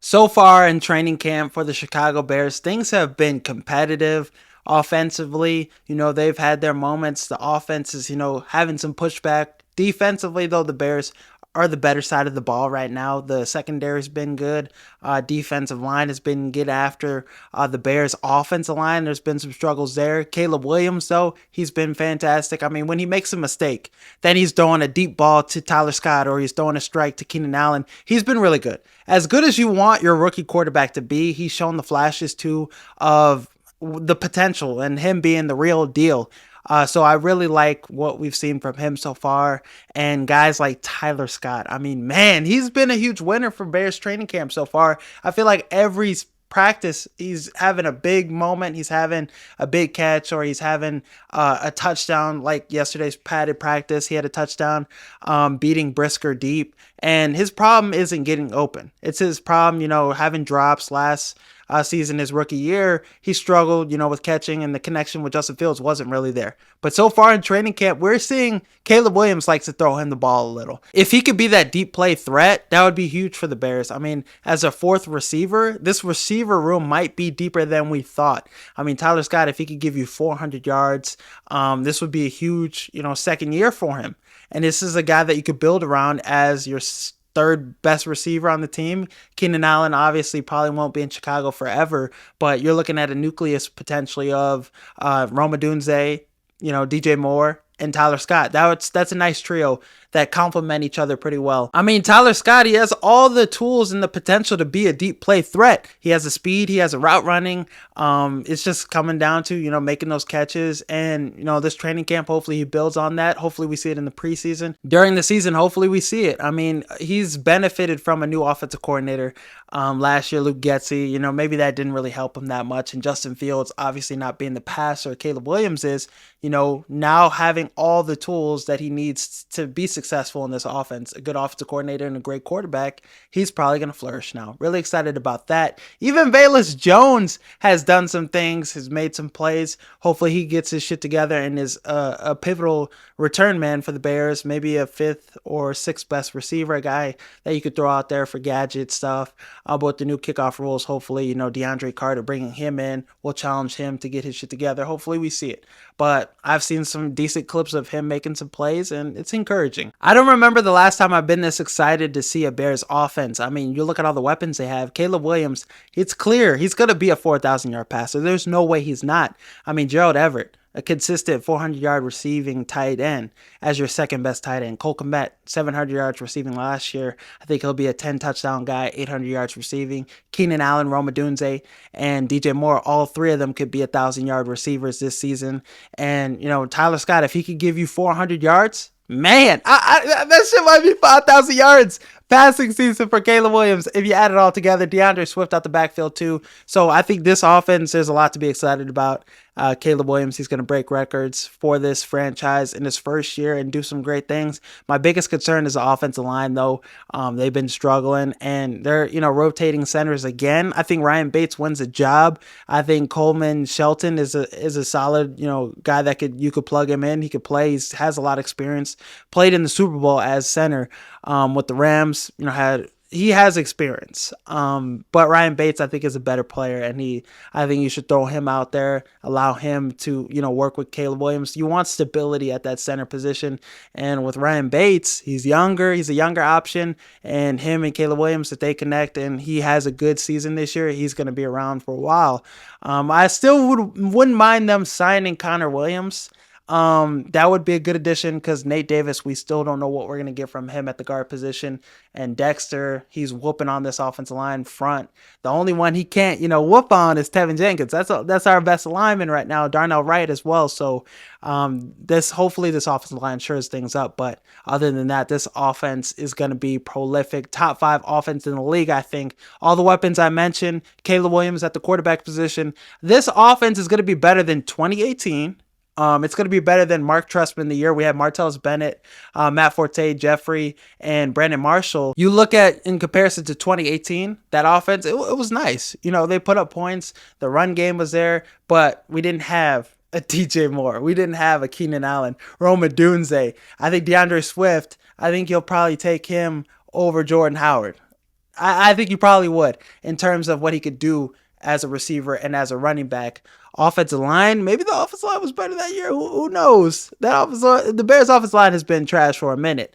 So far in training camp for the Chicago Bears, things have been competitive offensively. They've had their moments. The offense is, having some pushback. Defensively, though, the Bears are the better side of the ball right now. The secondary's been good. Defensive line has been good after the Bears' offensive line. There's been some struggles there. Caleb Williams, though, he's been fantastic. I mean, when he makes a mistake, then he's throwing a deep ball to Tyler Scott or he's throwing a strike to Keenan Allen. He's been really good as you want your rookie quarterback to be. He's shown the flashes too of the potential and him being the real deal. So I really like what we've seen from him so far. And guys like Tyler Scott, I mean, man, he's been a huge winner for Bears training camp so far. I feel like every practice he's having a big moment, he's having a big catch, or he's having a touchdown. Like yesterday's padded practice, he had a touchdown beating Brisker deep. And his problem isn't getting open, it's his problem having drops. Last season, his rookie year, he struggled with catching, and the connection with Justin Fields wasn't really there. But so far in training camp, we're seeing Caleb Williams likes to throw him the ball a little. If he could be that deep play threat, that would be huge for the Bears. I mean, as a fourth receiver, this receiver room might be deeper than we thought. I mean, Tyler Scott, if he could give you 400 yards, this would be a huge second year for him. And this is a guy that you could build around as your third best receiver on the team. Keenan Allen obviously probably won't be in Chicago forever, but you're looking at a nucleus potentially of Rome Odunze, DJ Moore, and Tyler Scott. That's a nice trio that complement each other pretty well. I mean, Tyler Scott, he has all the tools and the potential to be a deep play threat. He has the speed, he has a route running. It's just coming down to, making those catches. And, this training camp, hopefully he builds on that. Hopefully we see it in the preseason. During the season, hopefully we see it. I mean, he's benefited from a new offensive coordinator. Last year, Luke Getsy, maybe that didn't really help him that much. And Justin Fields, obviously not being the passer Caleb Williams is, now having all the tools that he needs to be successful in this offense, a good offensive coordinator and a great quarterback, he's probably going to flourish now. Really excited about that. Even Velus Jones has done some things, has made some plays. Hopefully he gets his shit together and is a pivotal return man for the Bears, maybe a fifth or sixth best receiver, a guy that you could throw out there for gadget stuff. About the new kickoff rules, hopefully, DeAndre Carter, bringing him in will challenge him to get his shit together. Hopefully we see it. But I've seen some decent clips of him making some plays, and it's encouraging. I don't remember the last time I've been this excited to see a Bears offense. I mean, you look at all the weapons they have. Caleb Williams, it's clear he's going to be a 4,000-yard passer. There's no way he's not. I mean, Gerald Everett, a consistent 400-yard receiving tight end as your second best tight end. Cole Kmet, 700 yards receiving last year. I think he'll be a 10-touchdown guy, 800 yards receiving. Keenan Allen, Rome Odunze, and DJ Moore, all three of them could be 1,000-yard receivers this season. And, Tyler Scott, if he could give you 400 yards, man, that shit might be 5,000 yards passing season for Caleb Williams if you add it all together. DeAndre Swift out the backfield too. So I think this offense, there's a lot to be excited about. Caleb Williams, he's going to break records for this franchise in his first year and do some great things. My biggest concern is the offensive line, though. They've been struggling, and they're rotating centers again. I think Ryan Bates wins the job. I think Coleman Shelton is a solid guy that you could plug him in. He could play. He has a lot of experience. Played in the Super Bowl as center with the Rams. He has experience, but Ryan Bates, I think, is a better player, and I think you should throw him out there, allow him to, work with Caleb Williams. You want stability at that center position, and with Ryan Bates, he's younger, he's a younger option, and him and Caleb Williams, if they connect and he has a good season this year, he's going to be around for a while. I still wouldn't mind them signing Connor Williams. That would be a good addition because Nate Davis, we still don't know what we're going to get from him at the guard position. And Dexter, he's whooping on this offensive line front. The only one he can't, whoop on is Tevin Jenkins. That's our best lineman right now. Darnell Wright as well. So, hopefully this offensive line shores things up. But other than that, this offense is going to be prolific. Top 5 offense in the league, I think. All the weapons I mentioned, Caleb Williams at the quarterback position. This offense is going to be better than 2018. It's going to be better than Mark Trestman the year we had Martellus Bennett, Matt Forte, Jeffrey, and Brandon Marshall. You look at, in comparison to 2018, that offense, it was nice. They put up points. The run game was there, but we didn't have a DJ Moore. We didn't have a Keenan Allen, Rome Odunze. I think DeAndre Swift, I think you'll probably take him over Jordan Howard. I think you probably would in terms of what he could do as a receiver and as a running back. Offensive line, maybe the offensive line was better that year. Who knows? The Bears' offensive line has been trash for a minute.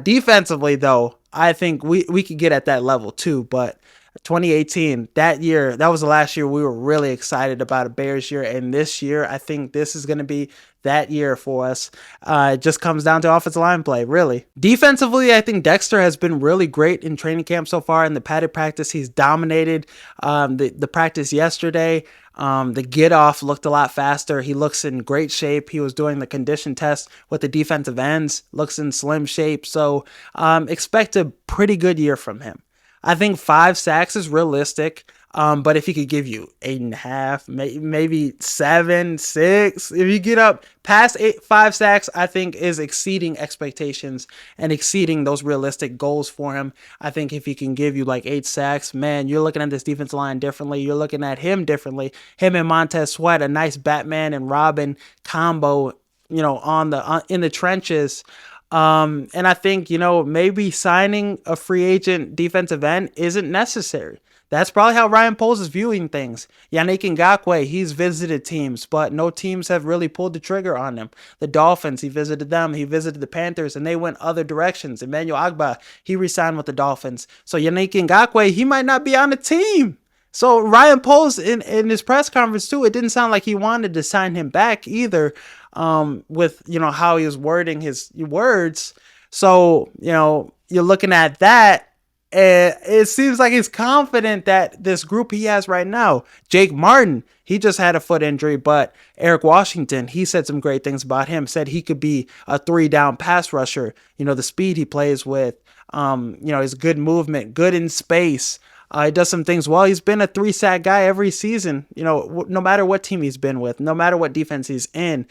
Defensively, though, I think we could get at that level too. But 2018, that year, that was the last year we were really excited about a Bears year. And this year, I think this is going to be that year for us. It just comes down to offensive line play, really. Defensively, I think Dexter has been really great in training camp so far. In the padded practice, he's dominated the practice yesterday. The get off looked a lot faster. He looks in great shape. He was doing the condition test with the defensive ends, looks in slim shape. So expect a pretty good year from him. I think 5 sacks is realistic. But if he could give you 8.5, maybe 7, 6, if you get up past 5 sacks, I think is exceeding expectations and exceeding those realistic goals for him. I think if he can give you like 8 sacks, man, you're looking at this defensive line differently. You're looking at him differently. Him and Montez Sweat, a nice Batman and Robin combo, in the trenches. And I think, maybe signing a free agent defensive end isn't necessary. That's probably how Ryan Poles is viewing things. Yannick Ngakoue, he's visited teams, but no teams have really pulled the trigger on him. The Dolphins, he visited them. He visited the Panthers, and they went other directions. Emmanuel Agba, he re-signed with the Dolphins. So Yannick Ngakoue, he might not be on the team. So Ryan Poles, in his press conference too, it didn't sound like he wanted to sign him back either, with, how he was wording his words. So, you're looking at that. It seems like he's confident that this group he has right now, Jake Martin, he just had a foot injury, but Eric Washington, he said some great things about him, said he could be a 3-down pass rusher. The speed he plays with, his good movement, good in space. He does some things well. He's been a 3-sack guy every season, no matter what team he's been with, no matter what defense he's in.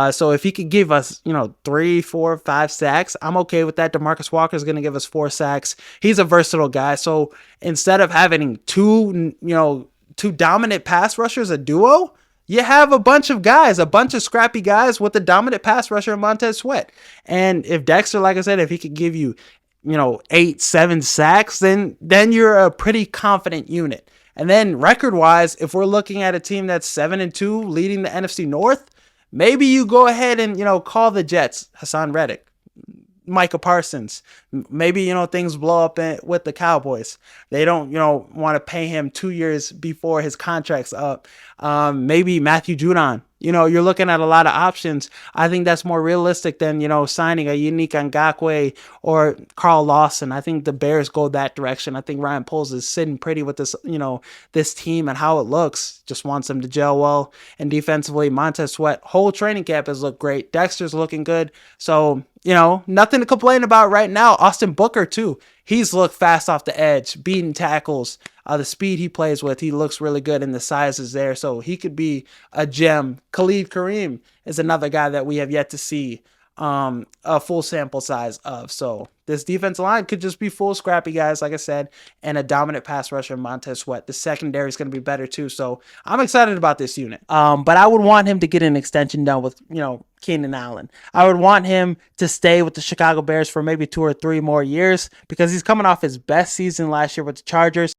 So if he could give us, 3, 4, 5 sacks, I'm okay with that. DeMarcus Walker is going to give us 4 sacks. He's a versatile guy. So instead of having two dominant pass rushers, a duo, you have a bunch of scrappy guys with a dominant pass rusher in Montez Sweat. And if Dexter, like I said, if he could give you 8, 7 sacks, then you're a pretty confident unit. And then record-wise, if we're looking at a team that's 7-2 leading the NFC North, maybe you go ahead and, call the Jets, Hassan Reddick, Micah Parsons. Maybe, things blow up with the Cowboys. They don't, want to pay him 2 years before his contract's up. Maybe Matthew Judon. You're looking at a lot of options. I think that's more realistic than, signing a Yannick Ngakoue or Carl Lawson. I think the Bears go that direction. I think Ryan Poles is sitting pretty with this, this team and how it looks. Just wants them to gel well. And defensively, Montez Sweat, whole training camp has looked great. Dexter's looking good. So, nothing to complain about right now. Austin Booker, too. He's looked fast off the edge, beating tackles. The speed he plays with, he looks really good, and the size is there, so he could be a gem. Khalid Kareem is another guy that we have yet to see a full sample size of. So this defensive line could just be full scrappy guys, like I said, and a dominant pass rusher, Montez Sweat. The secondary is going to be better too, so I'm excited about this unit. But I would want him to get an extension done with, Keenan Allen. I would want him to stay with the Chicago Bears for maybe 2 or 3 more years because he's coming off his best season last year with the Chargers.